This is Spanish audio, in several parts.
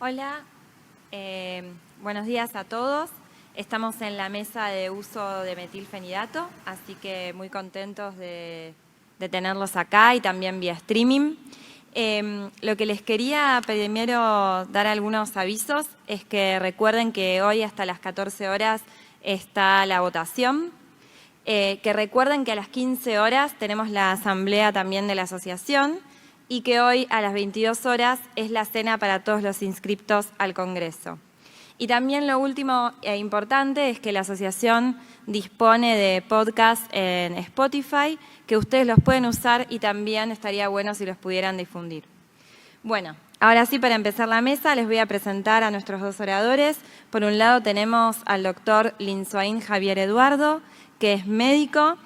Hola, buenos días a todos. Estamos en la mesa de uso de metilfenidato, así que muy contentos de tenerlos acá y también vía streaming. Lo que les quería primero dar algunos avisos es que recuerden que hoy hasta las 14 horas está la votación, que recuerden que a las 15 horas tenemos la asamblea también de la asociación y que hoy a las 22 horas es la cena para todos los inscriptos al Congreso. Y también lo último e importante es que la asociación dispone de podcast en Spotify, que ustedes los pueden usar y también estaría bueno si los pudieran difundir. Bueno, ahora sí, para empezar la mesa, les voy a presentar a nuestros dos oradores. Por un lado tenemos al doctor Linsoaín Javier Eduardo, que es médico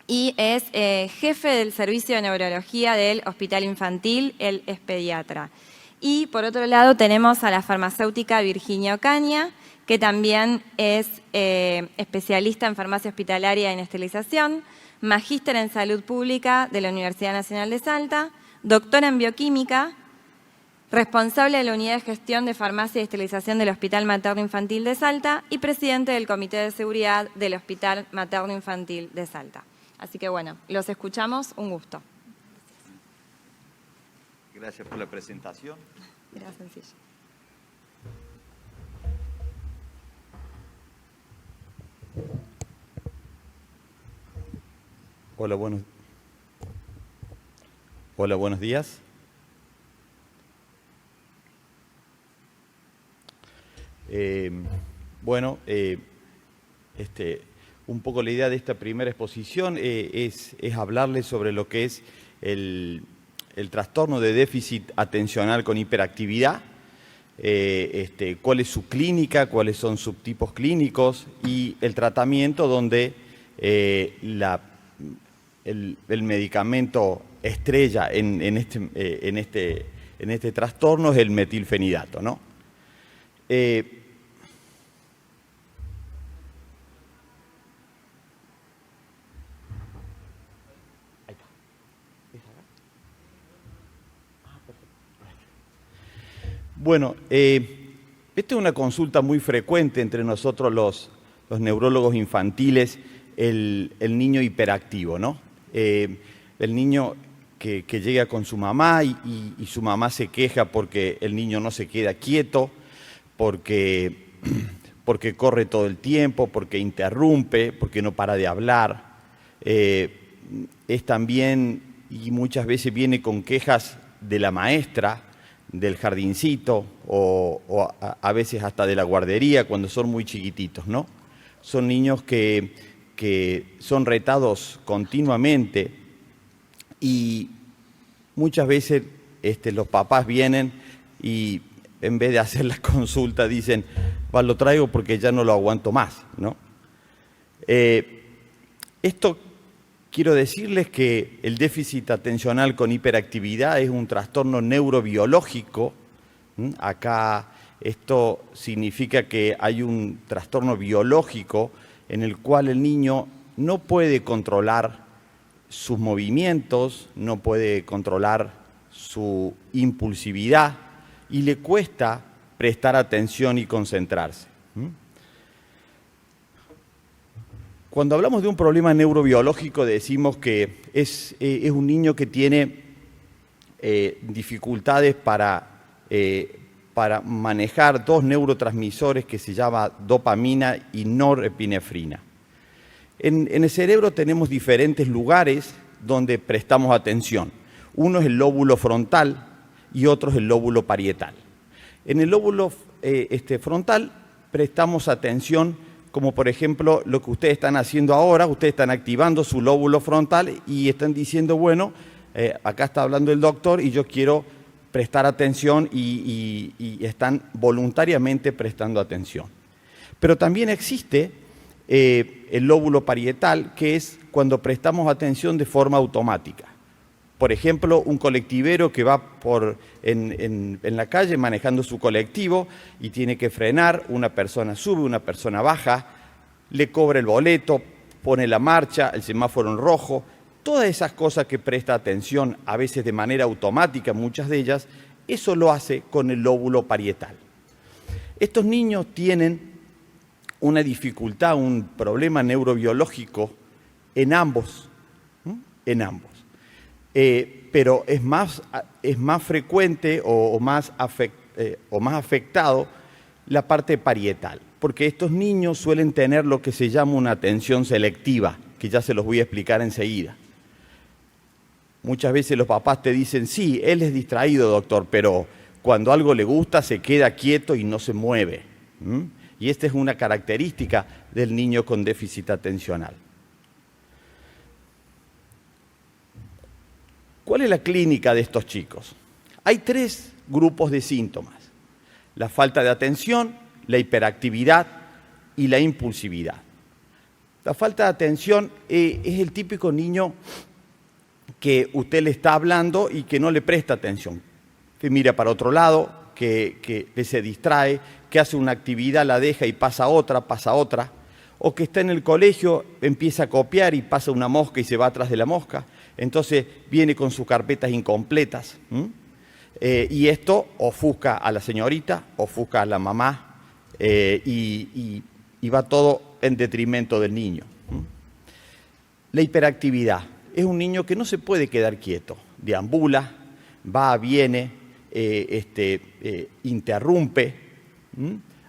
y es jefe del servicio de neurología del Hospital Infantil, él es pediatra. Y por otro lado tenemos a la farmacéutica Virginia Ocaña, que también es especialista en farmacia hospitalaria y en esterilización, magíster en salud pública de la Universidad Nacional de Salta, doctora en bioquímica, responsable de la unidad de gestión de farmacia y esterilización del Hospital Materno Infantil de Salta y presidente del Comité de Seguridad del Hospital Materno Infantil de Salta. Así que bueno, los escuchamos, un gusto. Gracias por la presentación. Era sencillo. Hola, buenos días. Un poco la idea de esta primera exposición es hablarles sobre lo que es el trastorno de déficit atencional con hiperactividad, cuál es su clínica, cuáles son subtipos clínicos y el tratamiento donde el medicamento estrella en este trastorno es el metilfenidato, ¿no? Bueno, esta es una consulta muy frecuente entre nosotros los neurólogos infantiles, el niño hiperactivo, ¿no? El niño que llega con su mamá y su mamá se queja porque el niño no se queda quieto, porque corre todo el tiempo, porque interrumpe, porque no para de hablar. Es también, y muchas veces viene con quejas de la maestra, del jardincito o a veces hasta de la guardería cuando son muy chiquititos, ¿no? Son niños que son retados continuamente y muchas veces los papás vienen y en vez de hacer la consulta dicen, lo traigo porque ya no lo aguanto más, ¿no? Esto quiero decirles que el déficit atencional con hiperactividad es un trastorno neurobiológico. Acá esto significa que hay un trastorno biológico en el cual el niño no puede controlar sus movimientos, no puede controlar su impulsividad y le cuesta prestar atención y concentrarse. Cuando hablamos de un problema neurobiológico decimos que es un niño que tiene dificultades para manejar dos neurotransmisores que se llaman dopamina y norepinefrina. En el cerebro tenemos diferentes lugares donde prestamos atención. Uno es el lóbulo frontal y otro es el lóbulo parietal. En el lóbulo frontal prestamos atención como por ejemplo lo que ustedes están haciendo ahora, ustedes están activando su lóbulo frontal y están diciendo, bueno, acá está hablando el doctor y yo quiero prestar atención y están voluntariamente prestando atención. Pero también existe el lóbulo parietal, que es cuando prestamos atención de forma automática. Por ejemplo, un colectivero que va en la calle manejando su colectivo y tiene que frenar, una persona sube, una persona baja, le cobra el boleto, pone la marcha, el semáforo en rojo, todas esas cosas que presta atención, a veces de manera automática, muchas de ellas, Eso lo hace con el lóbulo parietal. Estos niños tienen una dificultad, un problema neurobiológico en ambos, pero es más frecuente o más afectado la parte parietal, porque estos niños suelen tener lo que se llama una atención selectiva, que ya se los voy a explicar enseguida. Muchas veces los papás te dicen, sí, él es distraído, doctor, pero cuando algo le gusta se queda quieto y no se mueve. Y esta es una característica del niño con déficit atencional. ¿Cuál es la clínica de estos chicos? Hay 3 grupos de síntomas: la falta de atención, la hiperactividad y la impulsividad. La falta de atención es el típico niño que usted le está hablando y que no le presta atención, que mira para otro lado, que se distrae, que hace una actividad, la deja y pasa otra, o que está en el colegio, empieza a copiar y pasa una mosca y se va atrás de la mosca, entonces viene con sus carpetas incompletas, y esto ofusca a la señorita, ofusca a la mamá, y va todo en detrimento del niño. La hiperactividad. Es un niño que no se puede quedar quieto, deambula, va, viene, interrumpe.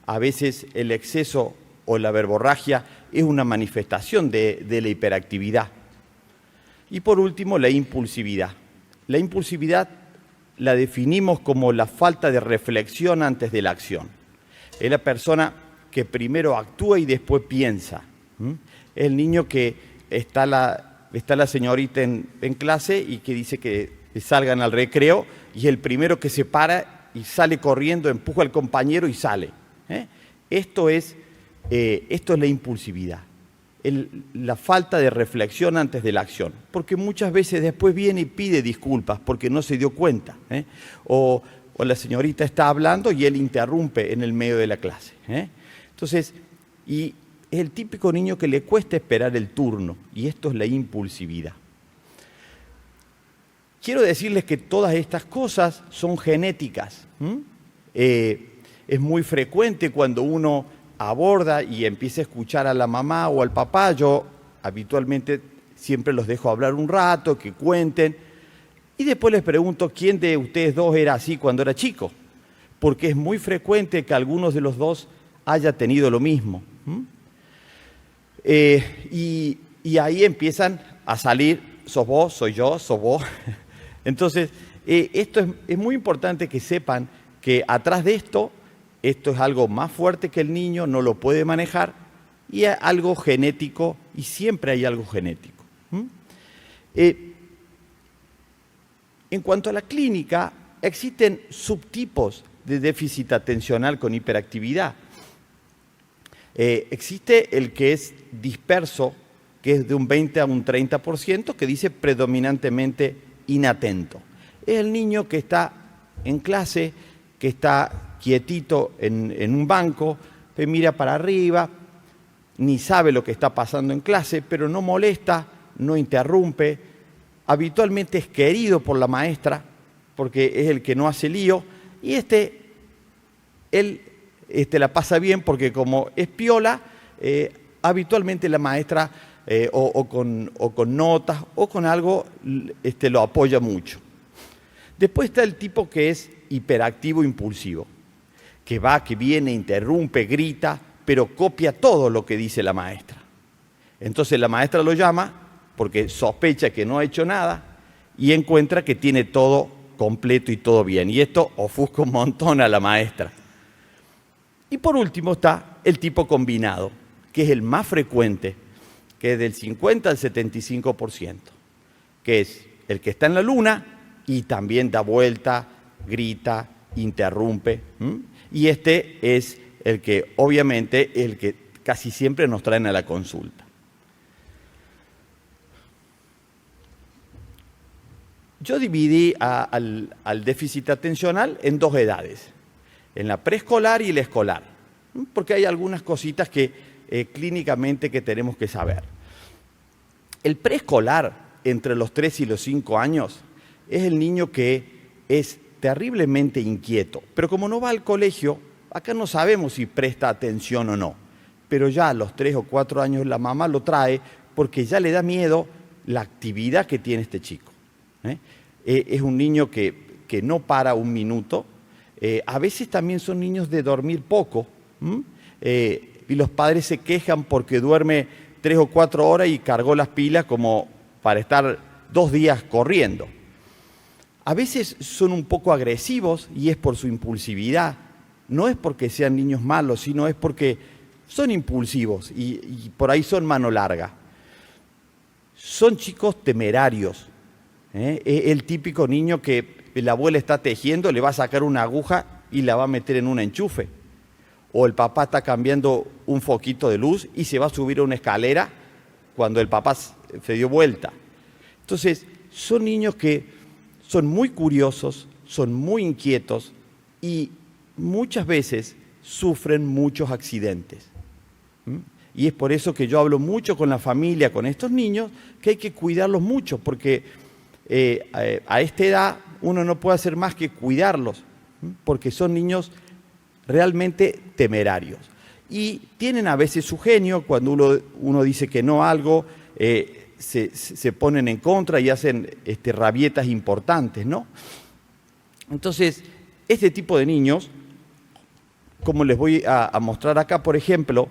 A veces el exceso o la verborragia es una manifestación de la hiperactividad. Y por último, la impulsividad. La impulsividad la definimos como la falta de reflexión antes de la acción. Es la persona que primero actúa y después piensa. Es el niño que está la señorita en clase y que dice que salgan al recreo y es el primero que se para y sale corriendo, empuja al compañero y sale. Esto es la impulsividad, la falta de reflexión antes de la acción, porque muchas veces después viene y pide disculpas porque no se dio cuenta, o la señorita está hablando y él interrumpe en el medio de la clase. Entonces, y es el típico niño que le cuesta esperar el turno, y esto es la impulsividad. Quiero decirles que todas estas cosas son genéticas. Es muy frecuente cuando uno aborda y empieza a escuchar a la mamá o al papá. Yo habitualmente siempre los dejo hablar un rato, que cuenten, y después les pregunto quién de ustedes dos era así cuando era chico, porque es muy frecuente que algunos de los dos haya tenido lo mismo. Y ahí empiezan a salir, sos vos, soy yo, sos vos. Entonces, esto es muy importante que sepan que atrás de esto es algo más fuerte que el niño, no lo puede manejar, y es algo genético, y siempre hay algo genético. En cuanto a la clínica, existen subtipos de déficit atencional con hiperactividad. Existe el que es disperso, que es de un 20 a un 30%, que dice predominantemente inatento. Es el niño que está en clase, que está quietito en un banco, que mira para arriba, ni sabe lo que está pasando en clase, pero no molesta, no interrumpe. Habitualmente es querido por la maestra, porque es el que no hace lío, y él la pasa bien porque como es piola, habitualmente la maestra o con notas o con algo lo apoya mucho. Después está el tipo que es hiperactivo impulsivo, que va, que viene, interrumpe, grita, pero copia todo lo que dice la maestra. Entonces la maestra lo llama porque sospecha que no ha hecho nada y encuentra que tiene todo completo y todo bien. Y esto ofusca un montón a la maestra. Y por último está el tipo combinado, que es el más frecuente, que es del 50 al 75%, que es el que está en la luna y también da vuelta, grita, interrumpe. Y este es el que, obviamente, el que casi siempre nos traen a la consulta. Yo dividí al déficit atencional en 2 edades, en la preescolar y la escolar, porque hay algunas cositas que clínicamente que tenemos que saber. El preescolar, entre los 3 y los 5 años, es el niño que es terriblemente inquieto, pero como no va al colegio, acá no sabemos si presta atención o no, pero ya a los 3 o 4 años la mamá lo trae porque ya le da miedo la actividad que tiene este chico. Es un niño que no para un minuto, a veces también son niños de dormir poco, y los padres se quejan porque duerme 3 o 4 horas y cargó las pilas como para estar 2 días corriendo. A veces son un poco agresivos y es por su impulsividad. No es porque sean niños malos, sino es porque son impulsivos y por ahí son mano larga. Son chicos temerarios. El típico niño que la abuela está tejiendo, le va a sacar una aguja y la va a meter en un enchufe. O el papá está cambiando un foquito de luz y se va a subir a una escalera cuando el papá se dio vuelta. Entonces, son niños que son muy curiosos, son muy inquietos y muchas veces sufren muchos accidentes. Y es por eso que yo hablo mucho con la familia, con estos niños, que hay que cuidarlos mucho, porque a esta edad uno no puede hacer más que cuidarlos, porque son niños realmente temerarios. Y tienen a veces su genio, cuando uno dice que no a algo, se ponen en contra y hacen rabietas importantes, ¿no? Entonces, este tipo de niños, como les voy a mostrar acá, por ejemplo,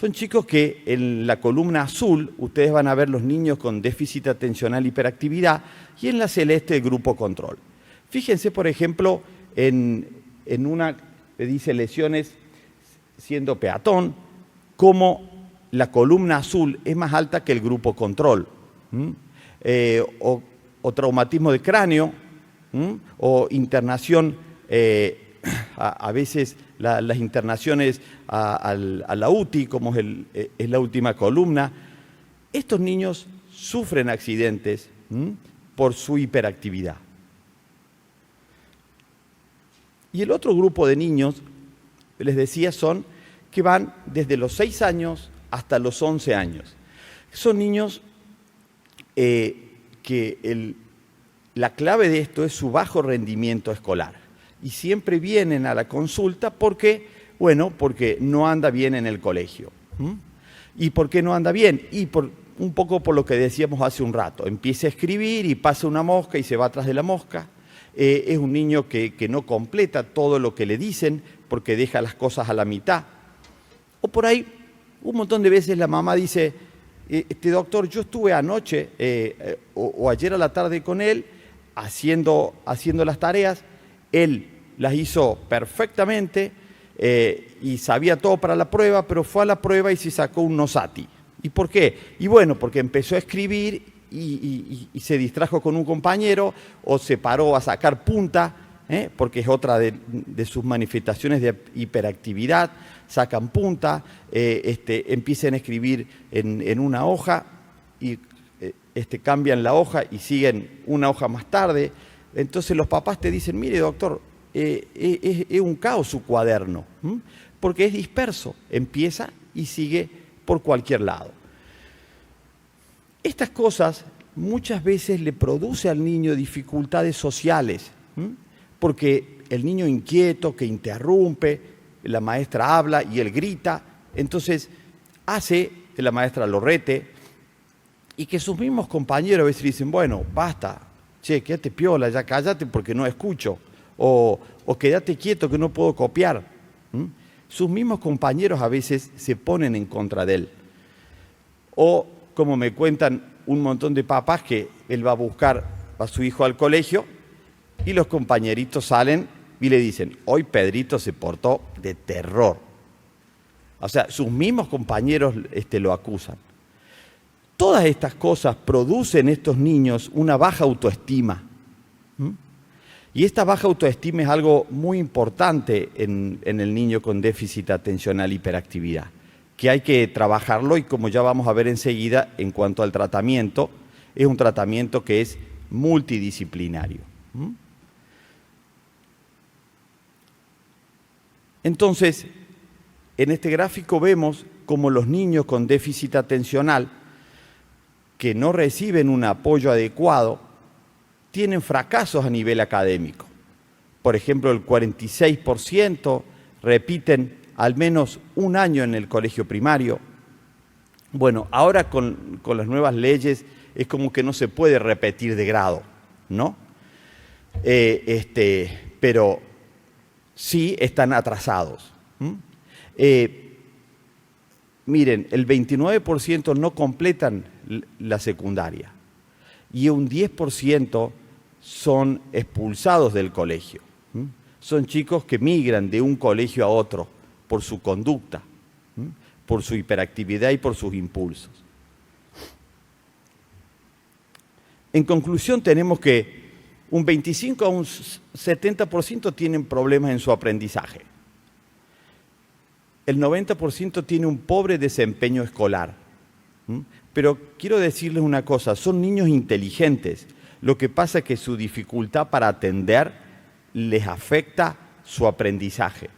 son chicos que en la columna azul ustedes van a ver los niños con déficit atencional hiperactividad y en la celeste el grupo control. Fíjense, por ejemplo, en una que dice lesiones siendo peatón, como la columna azul es más alta que el grupo control. O traumatismo de cráneo, o internación, a veces las internaciones a la UTI, como es la última columna. Estos niños sufren accidentes por su hiperactividad. Y el otro grupo de niños, les decía, son que van desde los 6 años hasta los 11 años. Son niños que la clave de esto es su bajo rendimiento escolar. Y siempre vienen a la consulta porque no anda bien en el colegio. ¿Y por qué no anda bien? Y un poco por lo que decíamos hace un rato. Empieza a escribir y pasa una mosca y se va atrás de la mosca. Es un niño que no completa todo lo que le dicen porque deja las cosas a la mitad. O por ahí, un montón de veces la mamá dice, doctor, yo estuve anoche o ayer a la tarde con él haciendo las tareas, él las hizo perfectamente y sabía todo para la prueba, pero fue a la prueba y se sacó un nosati. ¿Y por qué? Y bueno, porque empezó a escribir y se distrajo con un compañero o se paró a sacar punta, porque es otra de sus manifestaciones de hiperactividad, sacan punta, empiezan a escribir en una hoja y cambian la hoja y siguen una hoja más tarde. Entonces los papás te dicen, mire doctor, es un caos su cuaderno, porque es disperso, empieza y sigue por cualquier lado. Estas cosas muchas veces le produce al niño dificultades sociales, porque el niño inquieto que interrumpe, la maestra habla y él grita, entonces hace que la maestra lo rete y que sus mismos compañeros a veces dicen, bueno, basta, che, quédate piola, ya cállate porque no escucho, o quédate quieto que no puedo copiar. Sus mismos compañeros a veces se ponen en contra de él. O, como me cuentan un montón de papás, que él va a buscar a su hijo al colegio y los compañeritos salen y le dicen, hoy Pedrito se portó de terror. O sea, sus mismos compañeros lo acusan. Todas estas cosas producen en estos niños una baja autoestima. Y esta baja autoestima es algo muy importante en el niño con déficit atencional hiperactividad, que hay que trabajarlo y como ya vamos a ver enseguida en cuanto al tratamiento, es un tratamiento que es multidisciplinario. Entonces, en este gráfico vemos cómo los niños con déficit atencional que no reciben un apoyo adecuado tienen fracasos a nivel académico. por ejemplo, el 46% repiten al menos un año en el colegio primario. Bueno, ahora con las nuevas leyes es como que no se puede repetir de grado, ¿no? Pero sí están atrasados. Miren, el 29% no completan la secundaria y un 10% son expulsados del colegio. Son chicos que migran de un colegio a otro por su conducta, por su hiperactividad y por sus impulsos. En conclusión, tenemos que un 25 a un 70% tienen problemas en su aprendizaje. El 90% tiene un pobre desempeño escolar. Pero quiero decirles una cosa, son niños inteligentes. Lo que pasa es que su dificultad para atender les afecta su aprendizaje.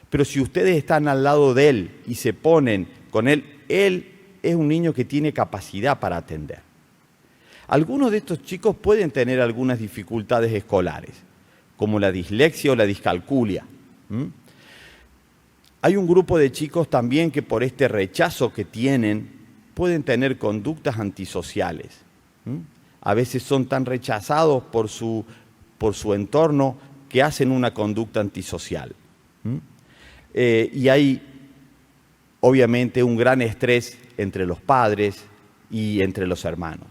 Pero si ustedes están al lado de él y se ponen con él es un niño que tiene capacidad para atender. Algunos de estos chicos pueden tener algunas dificultades escolares, como la dislexia o la discalculia. Hay un grupo de chicos también que por este rechazo que tienen pueden tener conductas antisociales. A veces son tan rechazados por su entorno que hacen una conducta antisocial. Y hay obviamente un gran estrés entre los padres y entre los hermanos.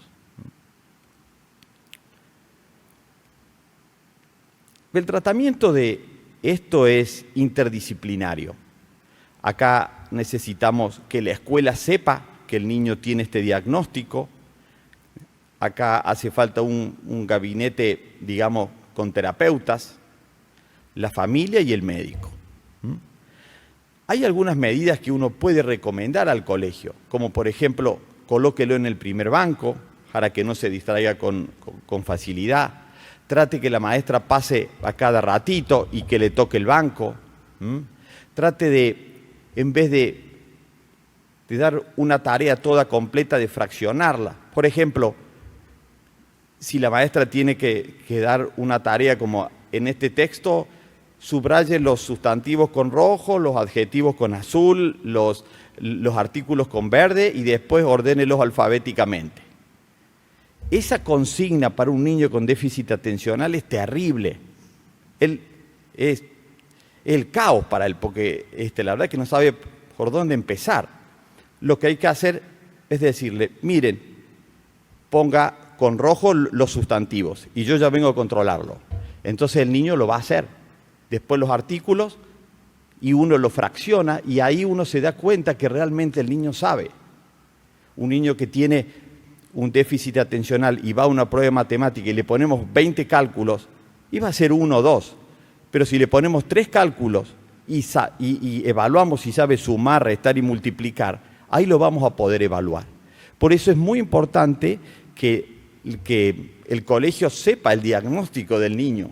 El tratamiento de esto es interdisciplinario. Acá necesitamos que la escuela sepa que el niño tiene este diagnóstico. Acá hace falta un gabinete, digamos, con terapeutas, la familia y el médico. Hay algunas medidas que uno puede recomendar al colegio, como por ejemplo, colóquelo en el primer banco para que no se distraiga con facilidad. Trate que la maestra pase a cada ratito y que le toque el banco. Trate de, en vez de dar una tarea toda completa, de fraccionarla. Por ejemplo, si la maestra tiene que dar una tarea como en este texto, subraye los sustantivos con rojo, los adjetivos con azul, los artículos con verde y después ordénelos alfabéticamente. Esa consigna para un niño con déficit atencional es terrible. Es el caos para él, porque la verdad es que no sabe por dónde empezar. Lo que hay que hacer es decirle, miren, ponga con rojo los sustantivos y yo ya vengo a controlarlo. Entonces el niño lo va a hacer. Después los artículos y uno lo fracciona y ahí uno se da cuenta que realmente el niño sabe. Un niño que tiene un déficit atencional y va a una prueba de matemática y le ponemos 20 cálculos, iba a ser 1 o 2. Pero si le ponemos 3 cálculos y evaluamos si sabe sumar, restar y multiplicar, ahí lo vamos a poder evaluar. Por eso es muy importante que el colegio sepa el diagnóstico del niño.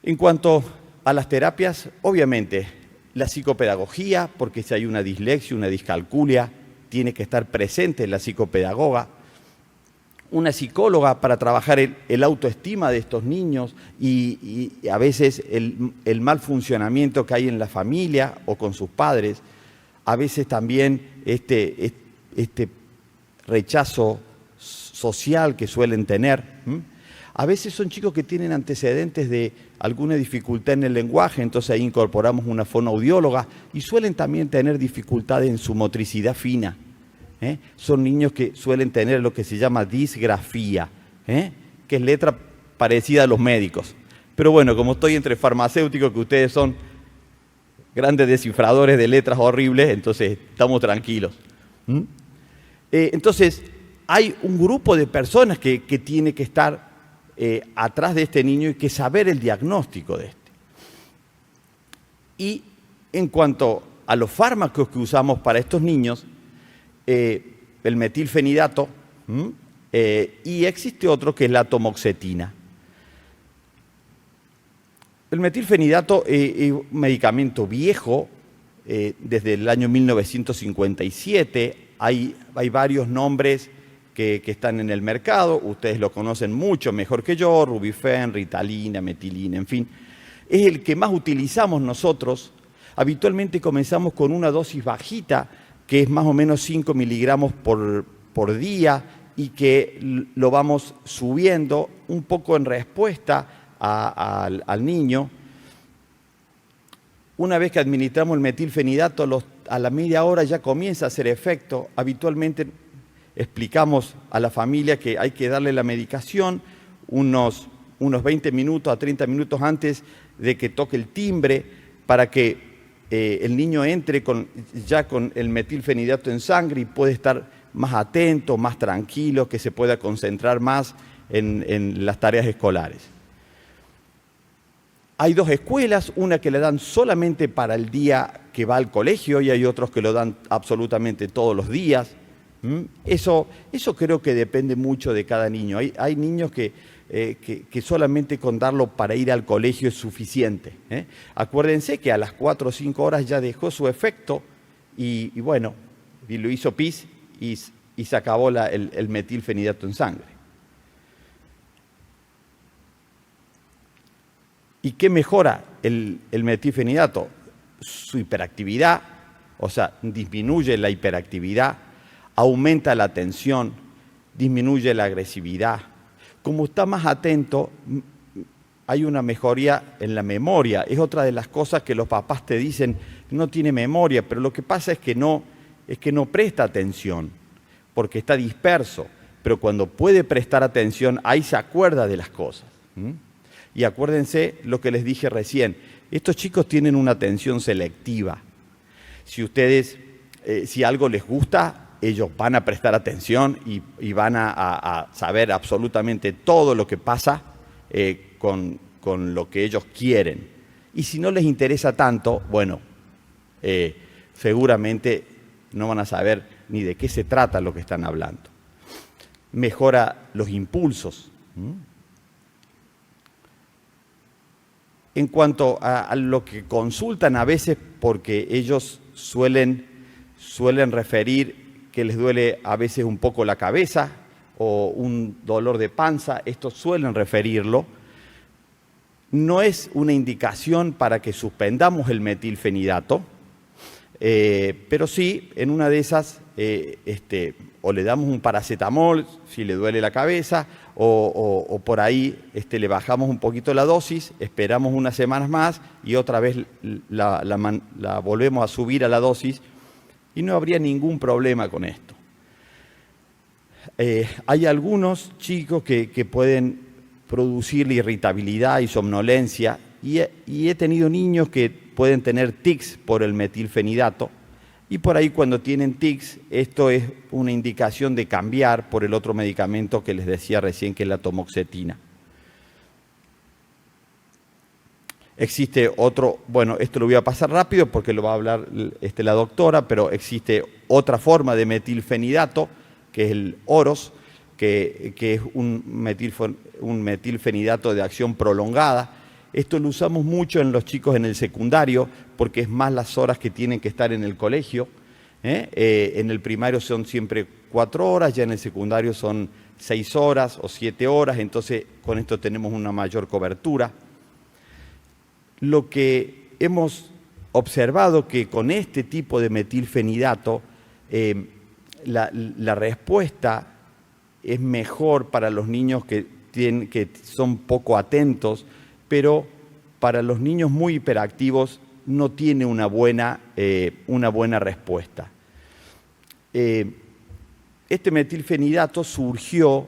En cuanto a las terapias, obviamente, la psicopedagogía, porque si hay una dislexia, una discalculia, tiene que estar presente la psicopedagoga, una psicóloga para trabajar el autoestima de estos niños y a veces el mal funcionamiento que hay en la familia o con sus padres, a veces también este rechazo social que suelen tener. A veces son chicos que tienen antecedentes de alguna dificultad en el lenguaje, entonces ahí incorporamos una fonoaudióloga y suelen también tener dificultades en su motricidad fina. Son niños que suelen tener lo que se llama disgrafía, que es letra parecida a los médicos. Pero bueno, como estoy entre farmacéuticos, que ustedes son grandes descifradores de letras horribles, entonces estamos tranquilos. Entonces, hay un grupo de personas que tiene que estar atrás de este niño y que saber el diagnóstico de este. Y en cuanto a los fármacos que usamos para estos niños, el metilfenidato y existe otro que es la atomoxetina. El metilfenidato es un medicamento viejo, desde el año 1957, hay varios nombres que están en el mercado, ustedes lo conocen mucho mejor que yo, Rubifen, Ritalina, metilina, en fin. Es el que más utilizamos nosotros. Habitualmente comenzamos con una dosis bajita, que es más o menos 5 miligramos por día, y que lo vamos subiendo un poco en respuesta al niño. Una vez que administramos el metilfenidato, a la media hora ya comienza a hacer efecto. Habitualmente explicamos a la familia que hay que darle la medicación unos 20 minutos a 30 minutos antes de que toque el timbre, para que el niño entre ya con el metilfenidato en sangre y puede estar más atento, más tranquilo, que se pueda concentrar más en las tareas escolares. Hay dos escuelas, una que le dan solamente para el día que va al colegio y hay otros que lo dan absolutamente todos los días. Eso creo que depende mucho de cada niño. Hay niños que solamente con darlo para ir al colegio es suficiente. Acuérdense que a las 4 o 5 horas ya dejó su efecto y bueno, y lo hizo pis y se acabó el metilfenidato en sangre. ¿Y qué mejora el metilfenidato? Su hiperactividad, o sea, disminuye la hiperactividad, aumenta la atención, disminuye la agresividad. Como está más atento, hay una mejoría en la memoria. Es otra de las cosas que los papás te dicen, no tiene memoria, pero lo que pasa es que no presta atención, porque está disperso. Pero cuando puede prestar atención, ahí se acuerda de las cosas. Y acuérdense lo que les dije recién, estos chicos tienen una atención selectiva. Si algo les gusta, ellos van a prestar atención y van a saber absolutamente todo lo que pasa con lo que ellos quieren. Y si no les interesa tanto, bueno, seguramente no van a saber ni de qué se trata lo que están hablando. Mejora los impulsos. En cuanto a lo que consultan a veces, porque ellos suelen referir que les duele a veces un poco la cabeza o un dolor de panza, estos suelen referirlo. No es una indicación para que suspendamos el metilfenidato, pero sí, en una de esas, o le damos un paracetamol si le duele la cabeza, o por ahí le bajamos un poquito la dosis, esperamos unas semanas más y otra vez la volvemos a subir a la dosis y no habría ningún problema con esto. Hay algunos chicos que pueden producir irritabilidad y somnolencia y he tenido niños que pueden tener tics por el metilfenidato. Y por ahí cuando tienen tics, esto es una indicación de cambiar por el otro medicamento que les decía recién, que es la tamoxetina. Existe otro, bueno, esto lo voy a pasar rápido porque lo va a hablar la doctora, pero existe otra forma de metilfenidato, que es el Oros, que es un metilfenidato de acción prolongada. Esto lo usamos mucho en los chicos en el secundario porque es más las horas que tienen que estar en el colegio. En el primario son siempre 4 horas, ya en el secundario son 6 horas o 7 horas, entonces con esto tenemos una mayor cobertura. Lo que hemos observado que con este tipo de metilfenidato la respuesta es mejor para los niños que son poco atentos, pero para los niños muy hiperactivos no tiene una buena respuesta. Este metilfenidato surgió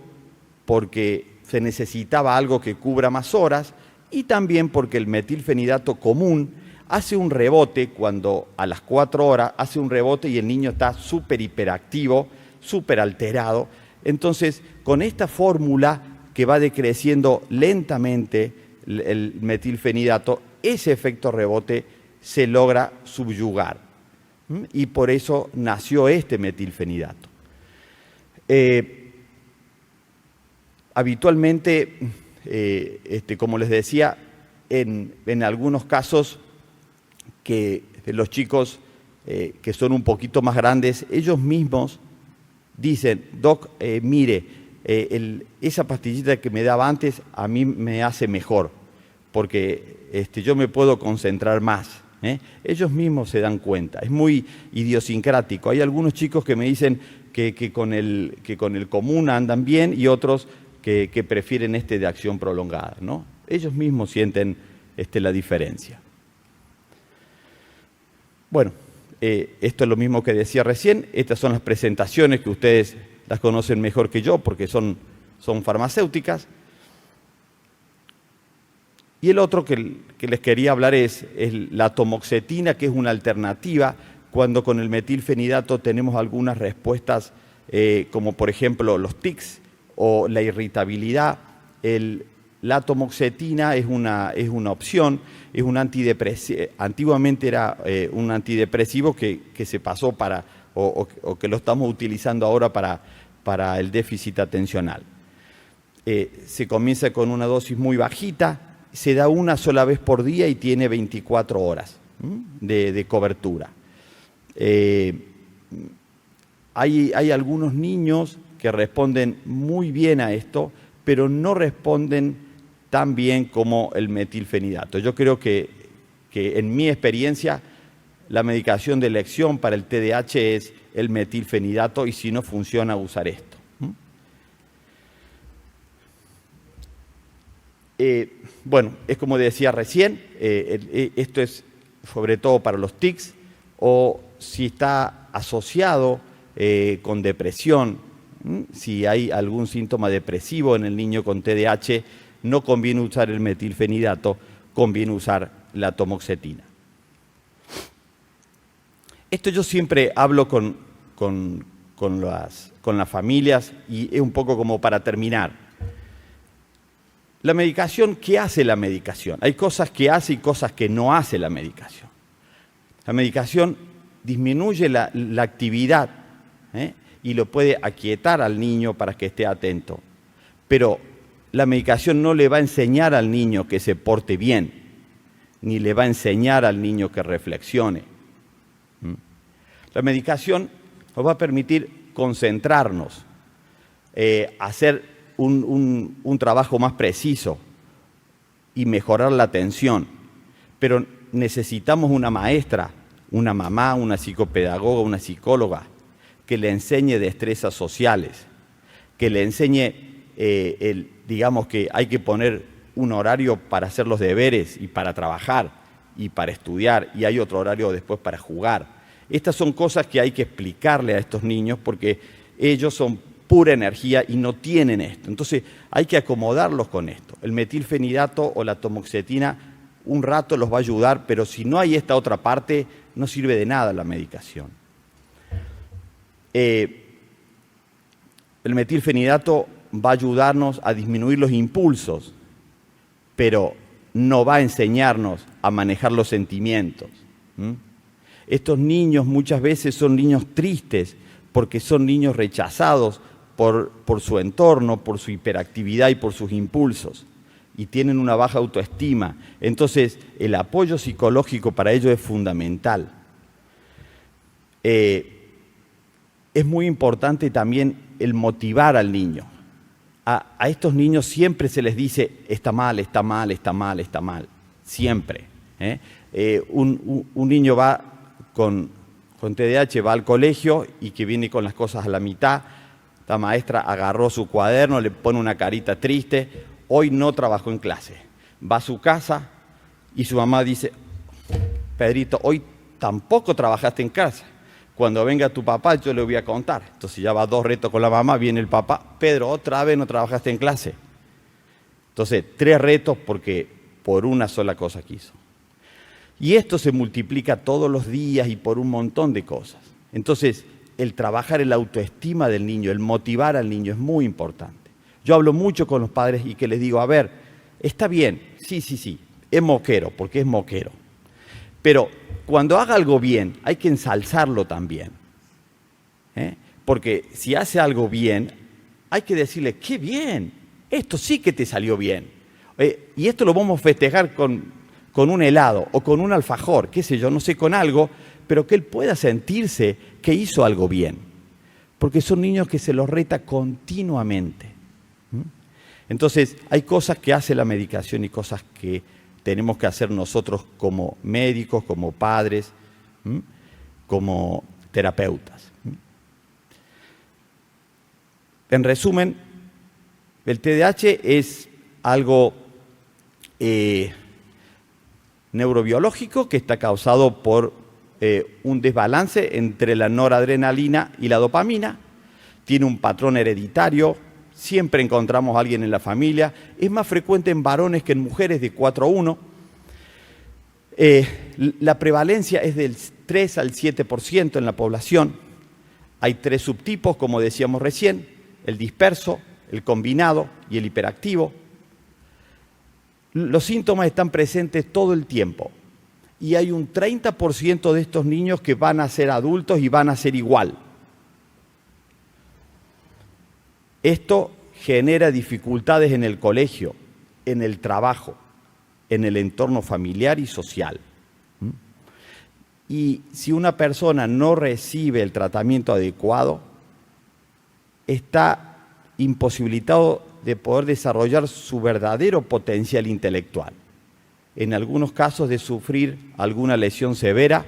porque se necesitaba algo que cubra más horas y también porque el metilfenidato común hace un rebote cuando a las 4 horas hace un rebote y el niño está súper hiperactivo, súper alterado. Entonces, con esta fórmula que va decreciendo lentamente el metilfenidato, ese efecto rebote se logra subyugar. Y por eso nació este metilfenidato. Habitualmente, como les decía, en algunos casos que los chicos que son un poquito más grandes, ellos mismos dicen, doc, mire, esa pastillita que me daba antes a mí me hace mejor, porque yo me puedo concentrar más. Ellos mismos se dan cuenta, es muy idiosincrático. Hay algunos chicos que me dicen que con el común andan bien y otros que prefieren de acción prolongada, ¿no? Ellos mismos sienten la diferencia. Bueno, esto es lo mismo que decía recién. Estas son las presentaciones que ustedes las conocen mejor que yo porque son farmacéuticas. Y el otro que les quería hablar es la atomoxetina, que es una alternativa cuando con el metilfenidato tenemos algunas respuestas, como por ejemplo los tics o la irritabilidad. La atomoxetina es una opción, es un antidepresivo. Antiguamente era un antidepresivo que se pasó o que lo estamos utilizando ahora para el déficit atencional. Se comienza con una dosis muy bajita, se da una sola vez por día y tiene 24 horas de cobertura. Hay algunos niños que responden muy bien a esto, pero no responden tan bien como el metilfenidato. Yo creo que en mi experiencia la medicación de elección para el TDAH es el metilfenidato y si no funciona usar esto. Bueno, es como decía recién, esto es sobre todo para los tics o si está asociado con depresión, si hay algún síntoma depresivo en el niño con TDAH, no conviene usar el metilfenidato, conviene usar la atomoxetina. Esto yo siempre hablo con las familias y es un poco como para terminar. La medicación, ¿qué hace la medicación? Hay cosas que hace y cosas que no hace la medicación. La medicación disminuye la actividad y lo puede aquietar al niño para que esté atento. Pero la medicación no le va a enseñar al niño que se porte bien, ni le va a enseñar al niño que reflexione. La medicación nos va a permitir concentrarnos, hacer un trabajo más preciso y mejorar la atención. Pero necesitamos una maestra, una mamá, una psicopedagoga, una psicóloga que le enseñe destrezas sociales, que le enseñe, digamos que hay que poner un horario para hacer los deberes y para trabajar y para estudiar y hay otro horario después para jugar. Estas son cosas que hay que explicarle a estos niños porque ellos son pura energía y no tienen esto. Entonces hay que acomodarlos con esto. El metilfenidato o la atomoxetina un rato los va a ayudar, pero si no hay esta otra parte, no sirve de nada la medicación. El metilfenidato va a ayudarnos a disminuir los impulsos, pero no va a enseñarnos a manejar los sentimientos. Estos niños muchas veces son niños tristes porque son niños rechazados por su entorno, por su hiperactividad y por sus impulsos y tienen una baja autoestima. Entonces, el apoyo psicológico para ellos es fundamental. Es muy importante también el motivar al niño. A estos niños siempre se les dice, está mal, está mal, está mal, está mal. Siempre. Un niño va con TDAH, va al colegio y que viene con las cosas a la mitad. La maestra agarró su cuaderno, le pone una carita triste. Hoy no trabajó en clase. Va a su casa y su mamá dice, Pedrito, hoy tampoco trabajaste en casa. Cuando venga tu papá yo le voy a contar. Entonces ya va 2 retos con la mamá, viene el papá, Pedro, otra vez no trabajaste en clase. Entonces 3 retos porque por una sola cosa quiso. Y esto se multiplica todos los días y por un montón de cosas. Entonces el trabajar en la autoestima del niño, el motivar al niño es muy importante. Yo hablo mucho con los padres y que les digo, a ver, está bien, sí, es moquero, porque es moquero. Pero cuando haga algo bien, hay que ensalzarlo también. Porque si hace algo bien, hay que decirle, ¡qué bien! Esto sí que te salió bien. Y esto lo vamos a festejar con un helado o con un alfajor, qué sé yo, no sé, con algo, pero que él pueda sentirse que hizo algo bien. porque son niños que se los reta continuamente. Entonces, hay cosas que hace la medicación y cosas que tenemos que hacer nosotros como médicos, como padres, como terapeutas. En resumen, el TDAH es algo neurobiológico que está causado por un desbalance entre la noradrenalina y la dopamina. Tiene un patrón hereditario. Siempre encontramos a alguien en la familia. Es más frecuente en varones que en mujeres, de 4-1. La prevalencia es del 3 al 7% en la población. Hay 3 subtipos, como decíamos recién: el disperso, el combinado y el hiperactivo. Los síntomas están presentes todo el tiempo. Y hay un 30% de estos niños que van a ser adultos y van a ser igual. Esto genera dificultades en el colegio, en el trabajo, en el entorno familiar y social. Y si una persona no recibe el tratamiento adecuado, está imposibilitado de poder desarrollar su verdadero potencial intelectual. En algunos casos de sufrir alguna lesión severa,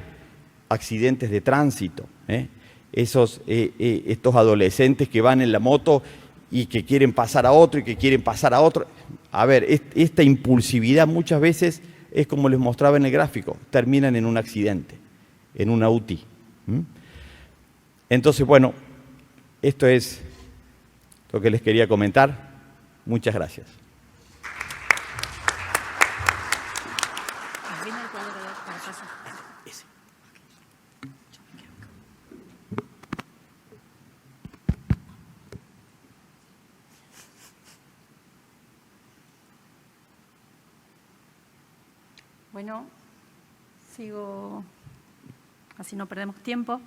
accidentes de tránsito. Estos adolescentes que van en la moto y que quieren pasar a otro y que quieren pasar a otro. A ver, esta impulsividad muchas veces es como les mostraba en el gráfico, terminan en un accidente, en una UTI. Entonces, bueno, esto es lo que les quería comentar. Muchas gracias. Bueno, sigo, así no perdemos tiempo.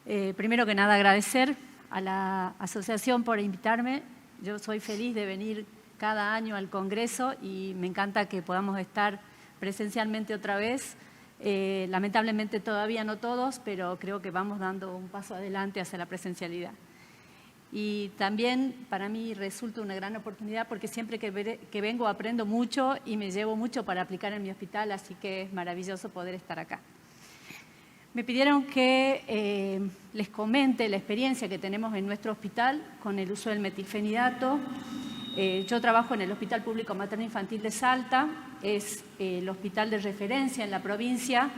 Primero que nada, agradecer a la asociación por invitarme. Yo soy feliz de venir cada año al Congreso y me encanta que podamos estar presencialmente otra vez. Lamentablemente todavía no todos, pero creo que vamos dando un paso adelante hacia la presencialidad. Y también para mí resulta una gran oportunidad porque siempre que vengo aprendo mucho y me llevo mucho para aplicar en mi hospital, así que es maravilloso poder estar acá. Me pidieron que les comente la experiencia que tenemos en nuestro hospital con el uso del metilfenidato. Yo trabajo en el Hospital Público Materno Infantil de Salta, es el hospital de referencia en la provincia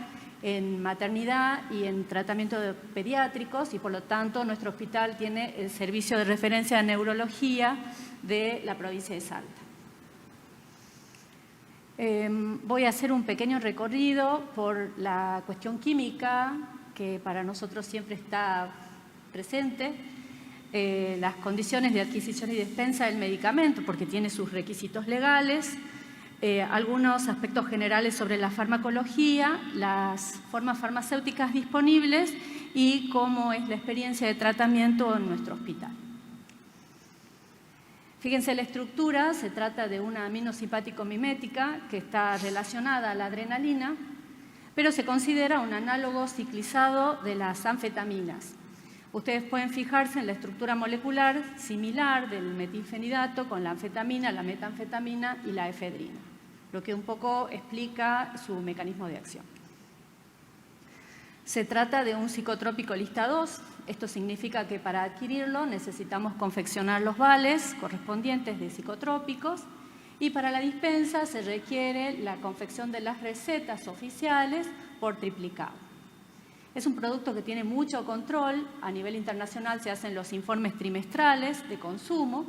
en maternidad y en tratamiento de pediátricos y por lo tanto nuestro hospital tiene el servicio de referencia de neurología de la provincia de Salta. Voy a hacer un pequeño recorrido por la cuestión química que para nosotros siempre está presente, las condiciones de adquisición y dispensa del medicamento porque tiene sus requisitos legales, algunos aspectos generales sobre la farmacología, las formas farmacéuticas disponibles y cómo es la experiencia de tratamiento en nuestro hospital. Fíjense la estructura, se trata de una aminosimpático mimética que está relacionada a la adrenalina, pero se considera un análogo ciclizado de las anfetaminas. Ustedes pueden fijarse en la estructura molecular similar del metilfenidato con la anfetamina, la metanfetamina y la efedrina, lo que un poco explica su mecanismo de acción. Se trata de un psicotrópico lista 2. Esto significa que para adquirirlo necesitamos confeccionar los vales correspondientes de psicotrópicos y para la dispensa se requiere la confección de las recetas oficiales por triplicado. Es un producto que tiene mucho control. A nivel internacional se hacen los informes trimestrales de consumo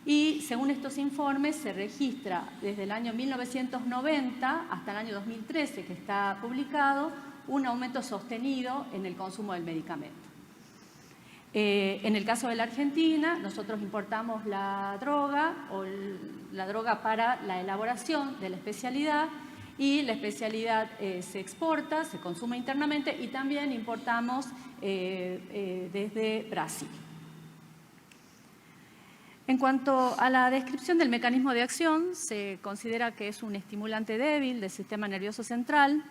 y según estos informes se registra desde el año 1990 hasta el año 2013, que está publicado, un aumento sostenido en el consumo del medicamento. En el caso de la Argentina, nosotros importamos la droga para la elaboración de la especialidad y la especialidad se exporta, se consume internamente y también importamos desde Brasil. En cuanto a la descripción del mecanismo de acción, se considera que es un estimulante débil del sistema nervioso central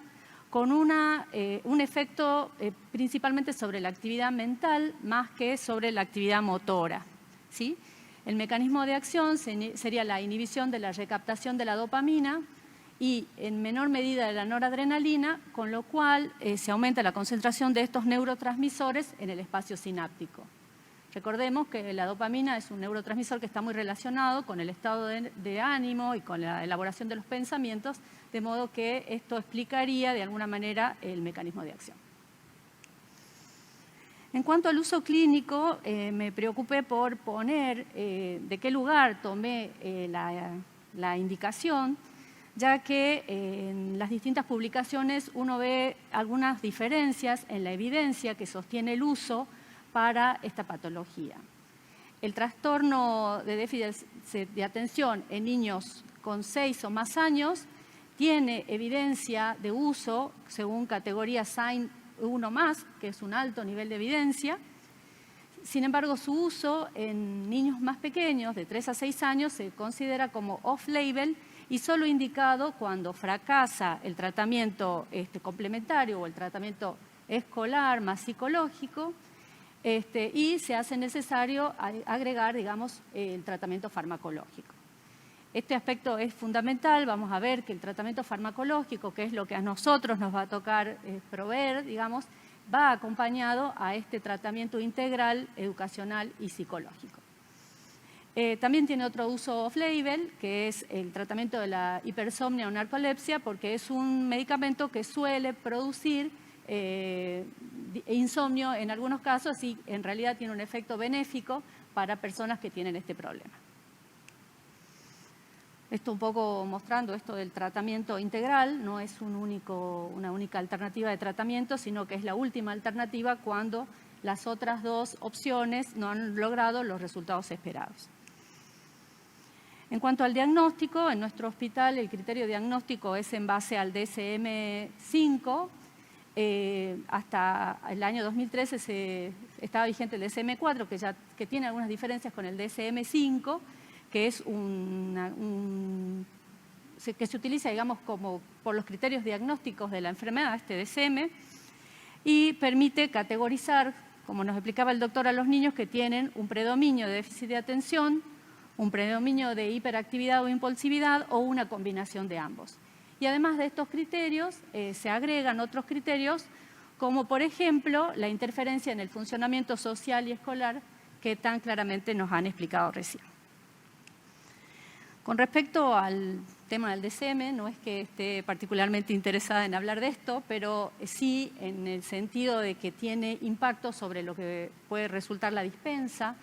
con un efecto principalmente sobre la actividad mental más que sobre la actividad motora, ¿sí? El mecanismo de acción sería la inhibición de la recaptación de la dopamina y en menor medida de la noradrenalina, con lo cual se aumenta la concentración de estos neurotransmisores en el espacio sináptico. Recordemos que la dopamina es un neurotransmisor que está muy relacionado con el estado de ánimo y con la elaboración de los pensamientos, de modo que esto explicaría de alguna manera el mecanismo de acción. En cuanto al uso clínico, me preocupé por poner de qué lugar tomé la indicación, ya que en las distintas publicaciones uno ve algunas diferencias en la evidencia que sostiene el uso para esta patología. El trastorno de déficit de atención en niños con 6 o más años tiene evidencia de uso según categoría SAIN 1+, que es un alto nivel de evidencia. Sin embargo, su uso en niños más pequeños, de 3 a 6 años, se considera como off-label y solo indicado cuando fracasa el tratamiento complementario o el tratamiento escolar más psicológico, y se hace necesario agregar, digamos, el tratamiento farmacológico. Este aspecto es fundamental. Vamos a ver que el tratamiento farmacológico, que es lo que a nosotros nos va a tocar proveer, digamos, va acompañado a este tratamiento integral, educacional y psicológico. También tiene otro uso off-label, que es el tratamiento de la hipersomnia o narcolepsia, porque es un medicamento que suele producir insomnio en algunos casos y en realidad tiene un efecto benéfico para personas que tienen este problema. Esto un poco mostrando esto del tratamiento integral, no es una única alternativa de tratamiento, sino que es la última alternativa cuando las otras dos opciones no han logrado los resultados esperados. En cuanto al diagnóstico, en nuestro hospital el criterio diagnóstico es en base al DSM-5. Hasta el año 2013 estaba vigente el DSM-4, que tiene algunas diferencias con el DSM-5, que es que se utiliza, digamos, como por los criterios diagnósticos de la enfermedad, este DSM, y permite categorizar, como nos explicaba el doctor, a los niños que tienen un predominio de déficit de atención, un predominio de hiperactividad o impulsividad o una combinación de ambos. Y además de estos criterios, se agregan otros criterios, como por ejemplo la interferencia en el funcionamiento social y escolar que tan claramente nos han explicado recién. Con respecto al tema del DSM, no es que esté particularmente interesada en hablar de esto, pero sí en el sentido de que tiene impacto sobre lo que puede resultar la dispensa,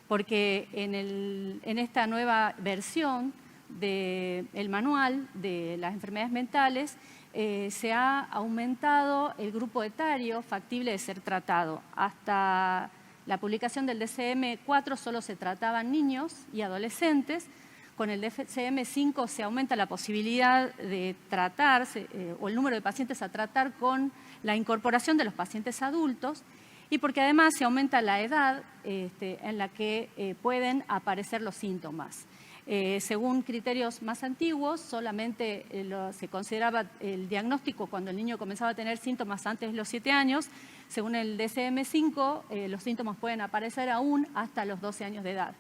porque en esta nueva versión del manual de las enfermedades mentales se ha aumentado el grupo etario factible de ser tratado. Hasta la publicación del DSM-4 solo se trataban niños y adolescentes. Con el DSM-5 se aumenta la posibilidad de tratarse o el número de pacientes a tratar con la incorporación de los pacientes adultos y porque además se aumenta la edad en la que pueden aparecer los síntomas. Según criterios más antiguos, solamente se consideraba el diagnóstico cuando el niño comenzaba a tener síntomas antes de los 7 años. Según el DSM-5, los síntomas pueden aparecer aún hasta los 12 años de edad.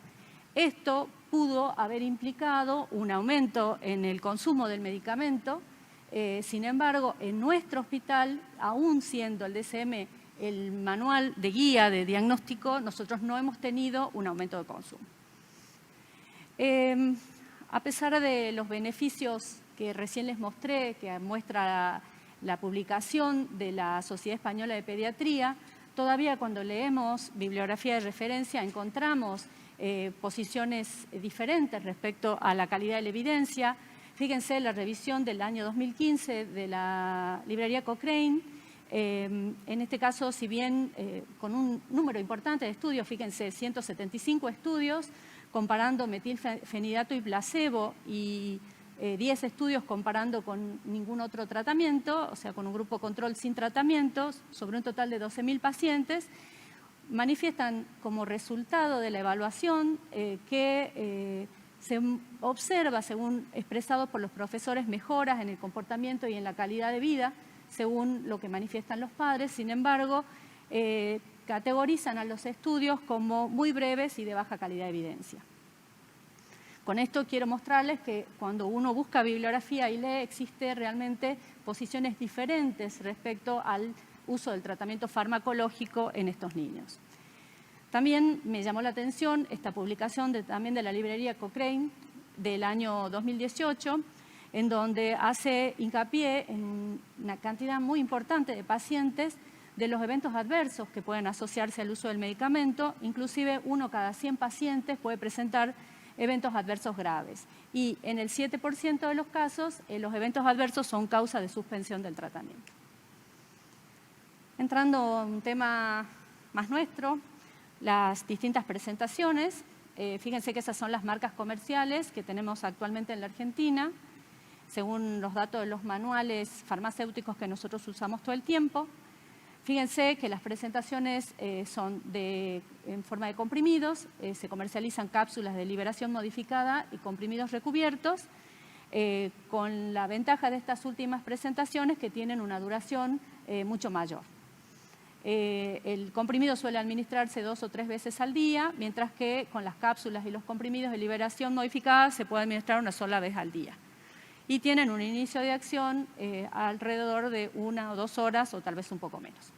Esto pudo haber implicado un aumento en el consumo del medicamento. Sin embargo, en nuestro hospital, aún siendo el DSM el manual de guía de diagnóstico, nosotros no hemos tenido un aumento de consumo. A pesar de los beneficios que recién les mostré, que muestra la publicación de la Sociedad Española de Pediatría, todavía cuando leemos bibliografía de referencia encontramos posiciones diferentes respecto a la calidad de la evidencia. Fíjense la revisión del año 2015 de la librería Cochrane. En este caso, si bien con un número importante de estudios, fíjense, 175 estudios, comparando metilfenidato y placebo y 10 estudios comparando con ningún otro tratamiento, o sea, con un grupo control sin tratamientos, sobre un total de 12.000 pacientes, manifiestan como resultado de la evaluación que se observa, según expresado por los profesores, mejoras en el comportamiento y en la calidad de vida, según lo que manifiestan los padres. Sin embargo, categorizan a los estudios como muy breves y de baja calidad de evidencia. Con esto quiero mostrarles que cuando uno busca bibliografía y lee, existe realmente posiciones diferentes respecto al uso del tratamiento farmacológico en estos niños. También me llamó la atención esta publicación también de la librería Cochrane del año 2018, en donde hace hincapié en una cantidad muy importante de pacientes de los eventos adversos que pueden asociarse al uso del medicamento. Inclusive 1 cada 100 pacientes puede presentar eventos adversos graves. Y en el 7% de los casos, los eventos adversos son causa de suspensión del tratamiento. Entrando a un tema más nuestro, las distintas presentaciones. Fíjense que esas son las marcas comerciales que tenemos actualmente en la Argentina, según los datos de los manuales farmacéuticos que nosotros usamos todo el tiempo. Fíjense que las presentaciones son en forma de comprimidos, se comercializan cápsulas de liberación modificada y comprimidos recubiertos, con la ventaja de estas últimas presentaciones que tienen una duración mucho mayor. El comprimido suele administrarse 2 o 3 veces al día, mientras que con las cápsulas y los comprimidos de liberación modificada se puede administrar una sola vez al día. Y tienen un inicio de acción alrededor de 1 o 2 horas o tal vez un poco menos.